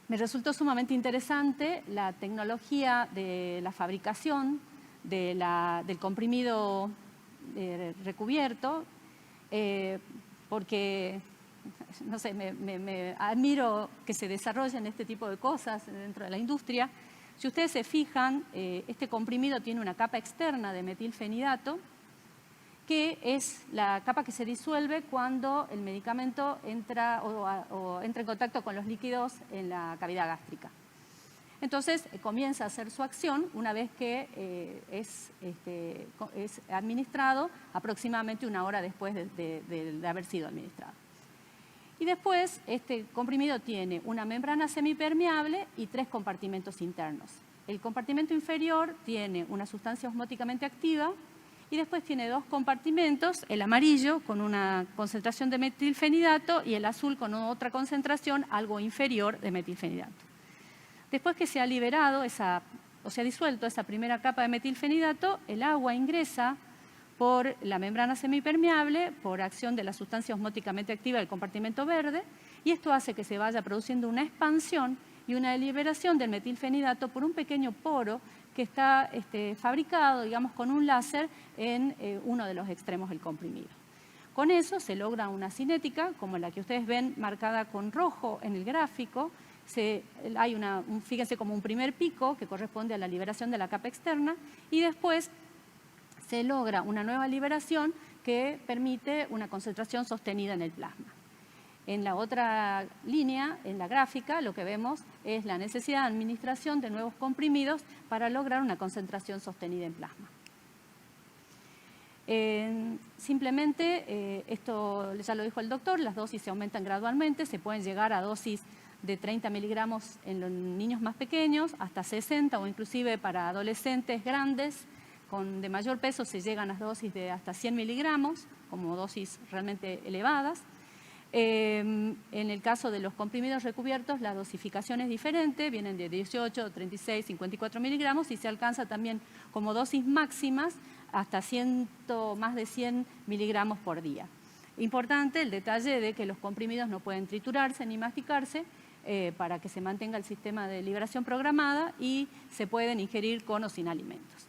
Me resultó sumamente interesante la tecnología de la fabricación del comprimido recubierto, porque no sé, me admiro que se desarrollen este tipo de cosas dentro de la industria. Si ustedes se fijan, este comprimido tiene una capa externa de metilfenidato, que es la capa que se disuelve cuando el medicamento entra en contacto con los líquidos en la cavidad gástrica. Entonces, comienza a hacer su acción una vez que es administrado, aproximadamente 1 hora después de haber sido administrado. Y después, este comprimido tiene una membrana semipermeable y 3 compartimentos internos. El compartimento inferior tiene una sustancia osmóticamente activa y después tiene 2 compartimentos, el amarillo con una concentración de metilfenidato y el azul con otra concentración algo inferior de metilfenidato. Después que se ha liberado o se ha disuelto esa primera capa de metilfenidato, el agua ingresa por la membrana semipermeable, por acción de la sustancia osmóticamente activa del compartimento verde, y esto hace que se vaya produciendo una expansión y una liberación del metilfenidato por un pequeño poro que está fabricado, digamos, con un láser en uno de los extremos del comprimido. Con eso se logra una cinética, como la que ustedes ven marcada con rojo en el gráfico. Hay fíjense, como un primer pico que corresponde a la liberación de la capa externa, y después se logra una nueva liberación que permite una concentración sostenida en el plasma. En la otra línea, en la gráfica, lo que vemos es la necesidad de administración de nuevos comprimidos para lograr una concentración sostenida en plasma. Simplemente, esto ya lo dijo el doctor, las dosis se aumentan gradualmente, se pueden llegar a dosis de 30 miligramos en los niños más pequeños, hasta 60 o inclusive para adolescentes grandes de mayor peso se llegan a dosis de hasta 100 miligramos, como dosis realmente elevadas. En el caso de los comprimidos recubiertos, la dosificación es diferente, vienen de 18, 36, 54 miligramos y se alcanza también como dosis máximas hasta más de 100 miligramos por día. Importante el detalle de que los comprimidos no pueden triturarse ni masticarse para que se mantenga el sistema de liberación programada y se pueden ingerir con o sin alimentos.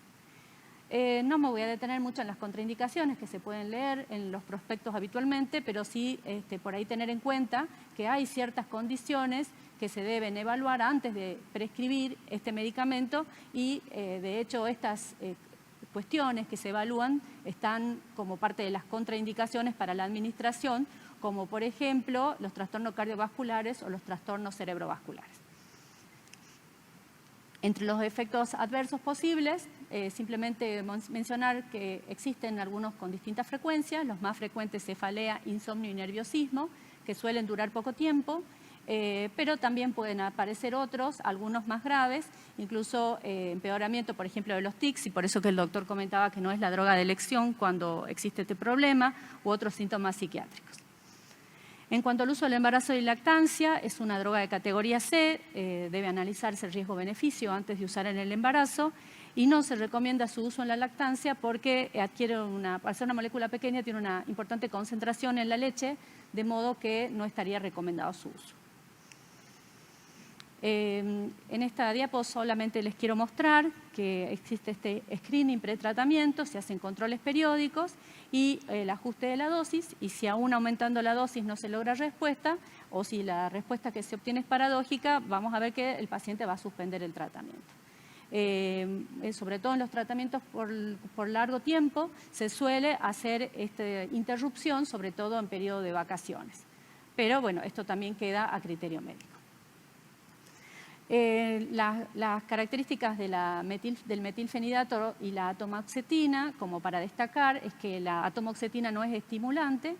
No me voy a detener mucho en las contraindicaciones que se pueden leer en los prospectos habitualmente, pero sí por ahí tener en cuenta que hay ciertas condiciones que se deben evaluar antes de prescribir este medicamento y de hecho estas cuestiones que se evalúan están como parte de las contraindicaciones para la administración, como por ejemplo los trastornos cardiovasculares o los trastornos cerebrovasculares. Entre los efectos adversos posibles, simplemente mencionar que existen algunos con distintas frecuencias, los más frecuentes cefalea, insomnio y nerviosismo, que suelen durar poco tiempo, pero también pueden aparecer otros, algunos más graves, incluso empeoramiento, por ejemplo, de los tics, y por eso que el doctor comentaba que no es la droga de elección cuando existe este problema, u otros síntomas psiquiátricos. En cuanto al uso del embarazo y lactancia, es una droga de categoría C, debe analizarse el riesgo-beneficio antes de usar en el embarazo y no se recomienda su uso en la lactancia porque al ser una molécula pequeña, tiene una importante concentración en la leche, de modo que no estaría recomendado su uso. En esta diapo solamente les quiero mostrar que existe este screening pretratamiento, se hacen controles periódicos y el ajuste de la dosis, y si aún aumentando la dosis no se logra respuesta o si la respuesta que se obtiene es paradójica, vamos a ver que el paciente va a suspender el tratamiento. Sobre todo en los tratamientos por largo tiempo se suele hacer esta interrupción, sobre todo en periodo de vacaciones. Pero bueno, esto también queda a criterio médico. Las características de del metilfenidato y la atomoxetina, como para destacar, es que la atomoxetina no es estimulante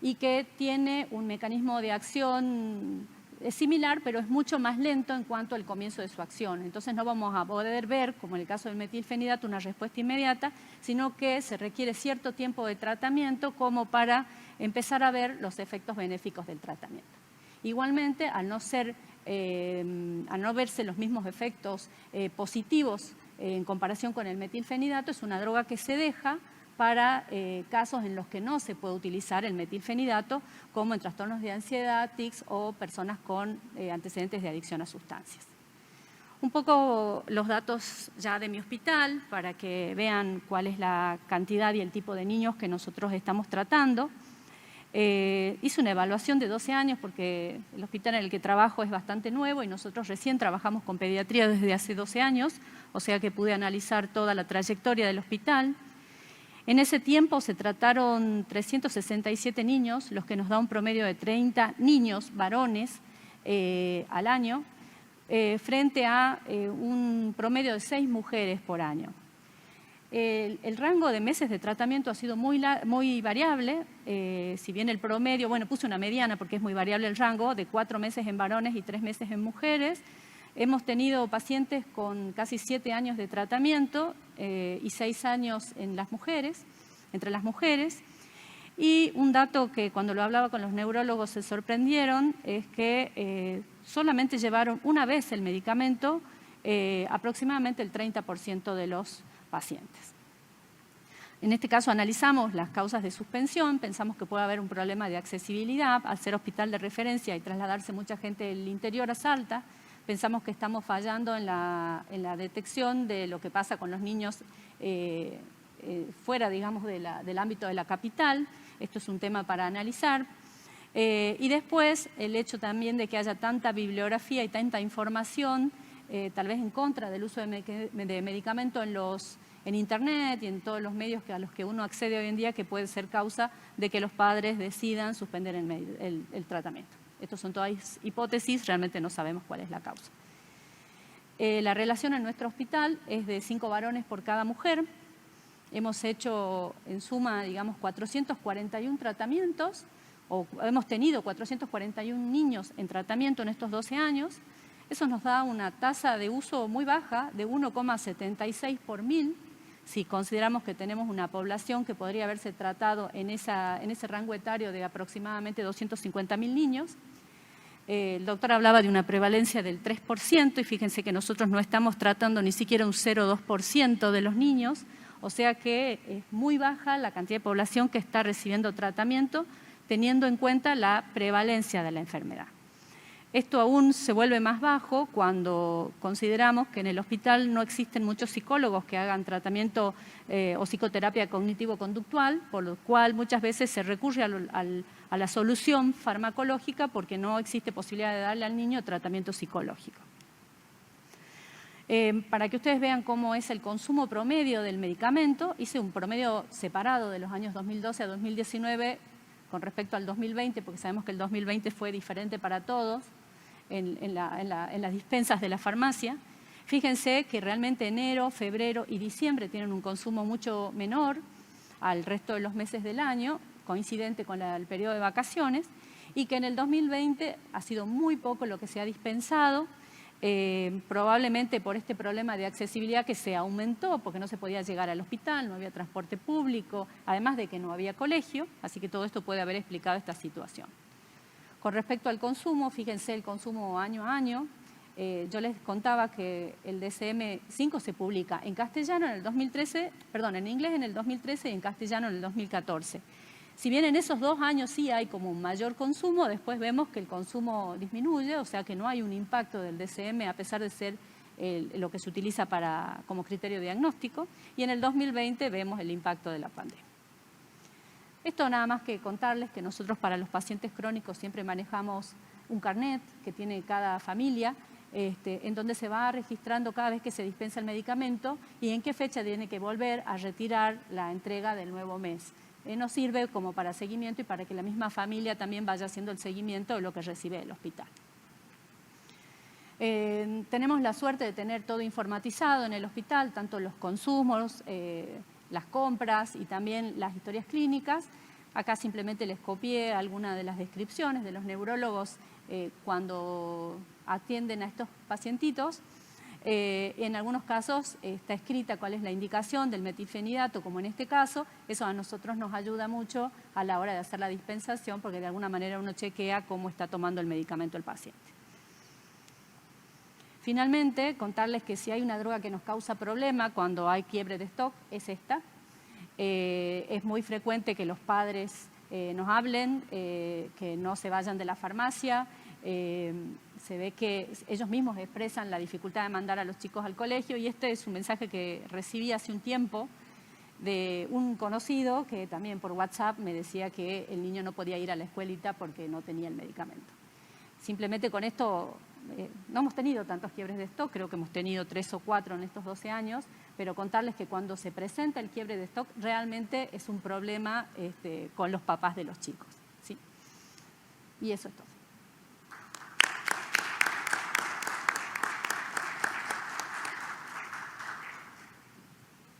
y que tiene un mecanismo de acción similar, pero es mucho más lento en cuanto al comienzo de su acción. Entonces no vamos a poder ver, como en el caso del metilfenidato, una respuesta inmediata, sino que se requiere cierto tiempo de tratamiento como para empezar a ver los efectos benéficos del tratamiento. Igualmente, al no verse los mismos efectos positivos en comparación con el metilfenidato, es una droga que se deja para casos en los que no se puede utilizar el metilfenidato, como en trastornos de ansiedad, tics o personas con antecedentes de adicción a sustancias. Un poco los datos ya de mi hospital para que vean cuál es la cantidad y el tipo de niños que nosotros estamos tratando. Hice una evaluación de 12 años porque el hospital en el que trabajo es bastante nuevo y nosotros recién trabajamos con pediatría desde hace 12 años, o sea que pude analizar toda la trayectoria del hospital. En ese tiempo se trataron 367 niños, los que nos da un promedio de 30 niños varones al año, frente a un promedio de 6 mujeres por año. El rango de meses de tratamiento ha sido muy variable, si bien el promedio, bueno, puse una mediana porque es muy variable el rango, de 4 meses en varones y 3 meses en mujeres. Hemos tenido pacientes con casi 7 años de tratamiento y 6 años en las mujeres, entre las mujeres. Y un dato que cuando lo hablaba con los neurólogos se sorprendieron es que solamente llevaron una vez el medicamento aproximadamente el 30% de los pacientes. En este caso analizamos las causas de suspensión, pensamos que puede haber un problema de accesibilidad, al ser hospital de referencia y trasladarse mucha gente del interior a Salta, pensamos que estamos fallando en la detección de lo que pasa con los niños fuera, digamos, del ámbito de la capital. Esto es un tema para analizar. Y después el hecho también de que haya tanta bibliografía y tanta información tal vez en contra del uso de medicamentos en Internet y en todos los medios a los que uno accede hoy en día, que puede ser causa de que los padres decidan suspender el tratamiento. Estas son todas hipótesis, realmente no sabemos cuál es la causa. La relación en nuestro hospital es de 5 varones por cada mujer. Hemos hecho en suma, digamos, 441 tratamientos, o hemos tenido 441 niños en tratamiento en estos 12 años. Eso nos da una tasa de uso muy baja de 1,76 por 1000, si consideramos que tenemos una población que podría haberse tratado en ese rango etario de aproximadamente 250.000 niños. El doctor hablaba de una prevalencia del 3% y fíjense que nosotros no estamos tratando ni siquiera un 0,2% de los niños, o sea que es muy baja la cantidad de población que está recibiendo tratamiento teniendo en cuenta la prevalencia de la enfermedad. Esto aún se vuelve más bajo cuando consideramos que en el hospital no existen muchos psicólogos que hagan tratamiento o psicoterapia cognitivo-conductual, por lo cual muchas veces se recurre a la solución farmacológica porque no existe posibilidad de darle al niño tratamiento psicológico. Para que ustedes vean cómo es el consumo promedio del medicamento, hice un promedio separado de los años 2012 a 2019 con respecto al 2020, porque sabemos que el 2020 fue diferente para todos en las dispensas de la farmacia. Fíjense que realmente enero, febrero y diciembre tienen un consumo mucho menor al resto de los meses del año, coincidente con el periodo de vacaciones, y que en el 2020 ha sido muy poco lo que se ha dispensado, probablemente por este problema de accesibilidad que se aumentó porque no se podía llegar al hospital, no había transporte público, además de que no había colegio, así que todo esto puede haber explicado esta situación. Con respecto al consumo, fíjense el consumo año a año. Yo les contaba que el DSM-5 se publica en castellano en el 2013, perdón, en inglés en el 2013 y en castellano en el 2014. Si bien en esos 2 años sí hay como un mayor consumo, después vemos que el consumo disminuye, o sea que no hay un impacto del DSM a pesar de ser lo que se utiliza como criterio diagnóstico. Y en el 2020 vemos el impacto de la pandemia. Esto nada más que contarles que nosotros para los pacientes crónicos siempre manejamos un carnet que tiene cada familia, en donde se va registrando cada vez que se dispensa el medicamento y en qué fecha tiene que volver a retirar la entrega del nuevo mes. Nos sirve como para seguimiento y para que la misma familia también vaya haciendo el seguimiento de lo que recibe el hospital. Tenemos la suerte de tener todo informatizado en el hospital, tanto los consumos, las compras y también las historias clínicas. Acá simplemente les copié algunas de las descripciones de los neurólogos cuando atienden a estos pacientitos. En algunos casos está escrita cuál es la indicación del metilfenidato, como en este caso. Eso a nosotros nos ayuda mucho a la hora de hacer la dispensación porque de alguna manera uno chequea cómo está tomando el medicamento el paciente. Finalmente, contarles que si hay una droga que nos causa problema cuando hay quiebre de stock, es esta. Es muy frecuente que los padres nos hablen, que no se vayan de la farmacia. Se ve que ellos mismos expresan la dificultad de mandar a los chicos al colegio y este es un mensaje que recibí hace un tiempo de un conocido que también por WhatsApp me decía que el niño no podía ir a la escuelita porque no tenía el medicamento. Simplemente con esto no hemos tenido tantos quiebres de stock, creo que hemos tenido 3 o 4 en estos 12 años, pero contarles que cuando se presenta el quiebre de stock realmente es un problema con los papás de los chicos, ¿sí? Y eso es todo.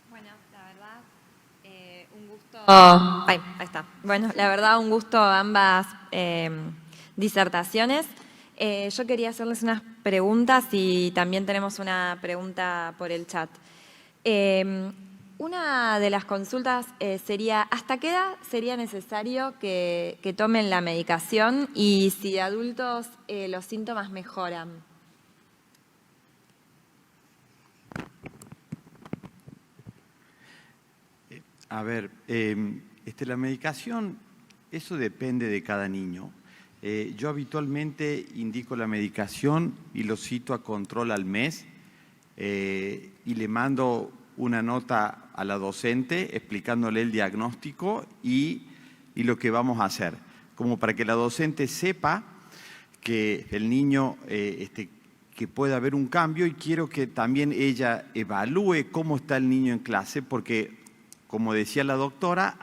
Bueno, la verdad, un gusto. Ahí está. Bueno, la verdad, un gusto ambas disertaciones. Yo quería hacerles unas preguntas y también tenemos una pregunta por el chat. Una de las consultas sería, ¿hasta qué edad sería necesario que tomen la medicación y si de adultos los síntomas mejoran? A ver, la medicación, eso depende de cada niño. Yo habitualmente indico la medicación y lo cito a control al mes y le mando una nota a la docente explicándole el diagnóstico y lo que vamos a hacer, como para que la docente sepa que el niño, que puede haber un cambio y quiero que también ella evalúe cómo está el niño en clase porque como decía la doctora,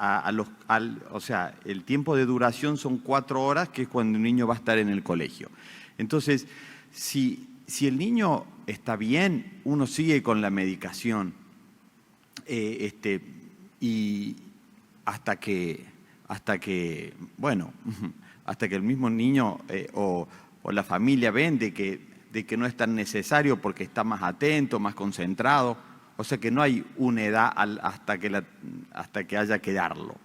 o sea, el tiempo de duración son 4 horas, que es cuando un niño va a estar en el colegio. Entonces, si el niño está bien, uno sigue con la medicación y hasta que el mismo niño o la familia ven de que no es tan necesario porque está más atento, más concentrado. O sea que no hay una edad hasta que haya que darlo.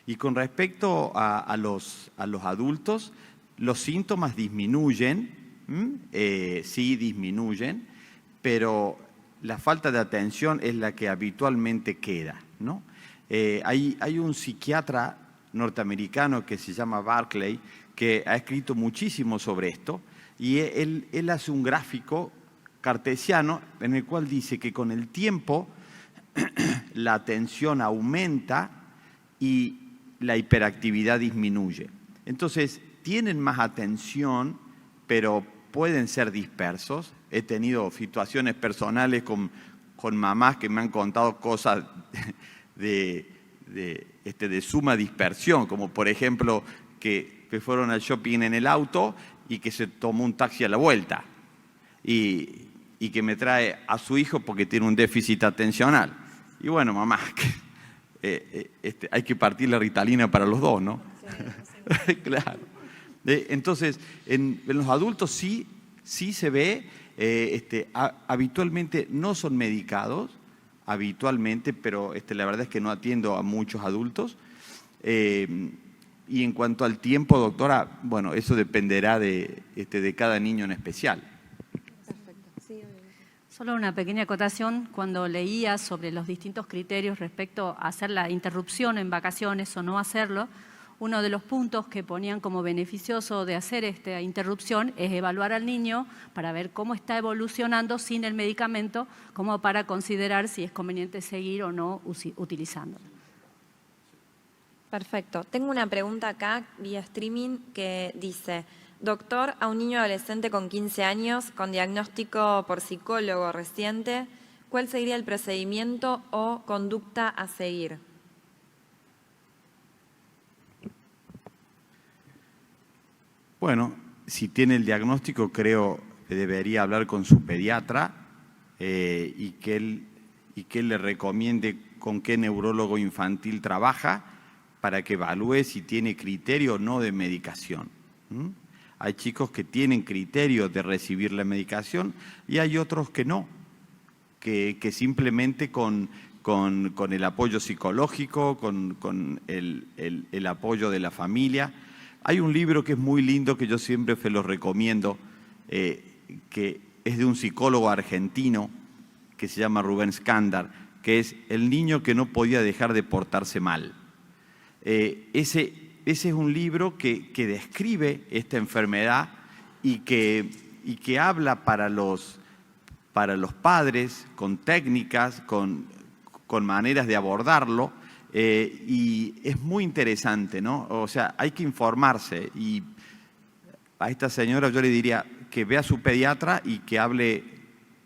Y con respecto a los adultos, los síntomas disminuyen, sí disminuyen, pero la falta de atención es la que habitualmente queda, ¿no? Hay un psiquiatra norteamericano que se llama Barclay que ha escrito muchísimo sobre esto y él hace un gráfico cartesiano en el cual dice que con el tiempo la atención aumenta y la hiperactividad disminuye. Entonces, tienen más atención, pero pueden ser dispersos. He tenido situaciones personales con mamás que me han contado cosas de suma dispersión, como por ejemplo que fueron al shopping en el auto y que se tomó un taxi a la vuelta. Y que me trae a su hijo porque tiene un déficit atencional. Y bueno, mamá, hay que partir la Ritalina para los dos, ¿no? Sí. Claro. Entonces, en los adultos sí se ve, habitualmente no son medicados, habitualmente, pero la verdad es que no atiendo a muchos adultos. Y en cuanto al tiempo, doctora, bueno, eso dependerá de cada niño en especial. Solo una pequeña acotación, cuando leía sobre los distintos criterios respecto a hacer la interrupción en vacaciones o no hacerlo, uno de los puntos que ponían como beneficioso de hacer esta interrupción es evaluar al niño para ver cómo está evolucionando sin el medicamento, como para considerar si es conveniente seguir o no utilizándolo. Perfecto. Tengo una pregunta acá vía streaming que dice: doctor, a un niño adolescente con 15 años con diagnóstico por psicólogo reciente, ¿cuál sería el procedimiento o conducta a seguir? Bueno, si tiene el diagnóstico, creo que debería hablar con su pediatra y que él le recomiende con qué neurólogo infantil trabaja para que evalúe si tiene criterio o no de medicación. Hay chicos que tienen criterio de recibir la medicación y hay otros que no, que simplemente con el apoyo psicológico, con el apoyo de la familia. Hay un libro que es muy lindo que yo siempre se los recomiendo, que es de un psicólogo argentino que se llama Rubén Skandar, que es El niño que no podía dejar de portarse mal. Ese es un libro que describe esta enfermedad y que habla para los padres con técnicas, con maneras de abordarlo. Y es muy interesante, ¿no? O sea, hay que informarse y a esta señora yo le diría que vea a su pediatra y que hable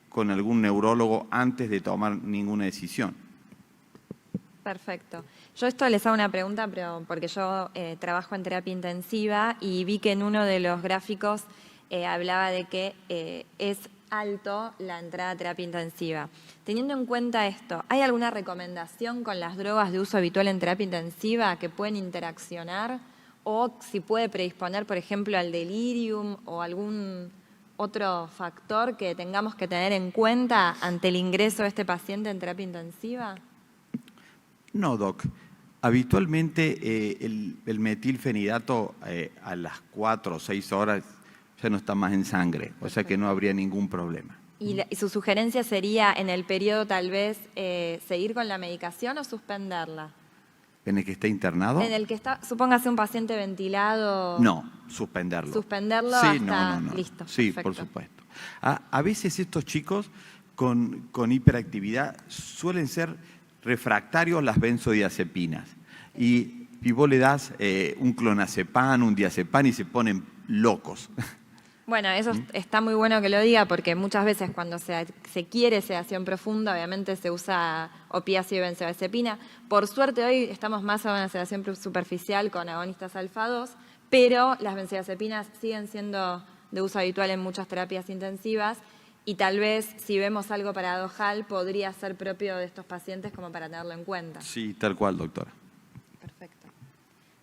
con algún neurólogo antes de tomar ninguna decisión. Perfecto. Yo esto les hago una pregunta, pero porque yo trabajo en terapia intensiva y vi que en uno de los gráficos hablaba de que es alto la entrada a terapia intensiva. Teniendo en cuenta esto, ¿hay alguna recomendación con las drogas de uso habitual en terapia intensiva que pueden interaccionar? O si puede predisponer, por ejemplo, al delirium o algún otro factor que tengamos que tener en cuenta ante el ingreso de este paciente en terapia intensiva. No, doc. Habitualmente el metilfenidato a las 4 o 6 horas ya no está más en sangre, o sea que no habría ningún problema. ¿Y su sugerencia sería en el periodo tal vez seguir con la medicación o suspenderla? ¿En el que está internado? En el que está, supóngase un paciente ventilado. No, suspenderlo. Suspenderlo sí, hasta no. listo. Sí, perfecto. por supuesto. A veces estos chicos con hiperactividad suelen ser refractarios a las benzodiazepinas. Y vos le das un clonazepam, un diazepam y se ponen locos. Bueno, eso está muy bueno que lo diga porque muchas veces cuando se quiere sedación profunda, obviamente se usa opiáceo y benzodiazepina. Por suerte hoy estamos más a una sedación superficial con agonistas alfa-2, pero las benzodiazepinas siguen siendo de uso habitual en muchas terapias intensivas y tal vez si vemos algo paradojal podría ser propio de estos pacientes como para tenerlo en cuenta. Sí, tal cual, doctora. Perfecto.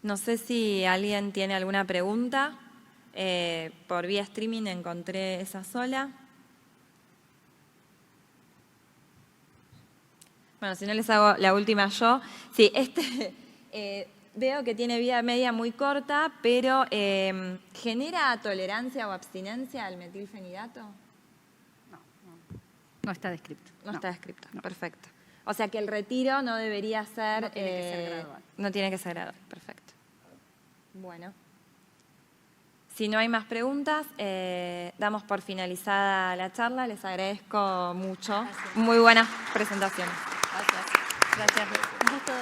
No sé si alguien tiene alguna pregunta. Por vía streaming encontré esa sola. Bueno, si no les hago la última yo. Sí, veo que tiene vida media muy corta, pero ¿genera tolerancia o abstinencia al metilfenidato? No está descrito. No está descrito, no. Perfecto. O sea que el retiro no debería ser... No tiene que ser gradual. No tiene que ser gradual, perfecto. Bueno. Si no hay más preguntas, damos por finalizada la charla. Les agradezco mucho. Gracias. Muy buenas presentaciones. Gracias. Gracias. Un gusto.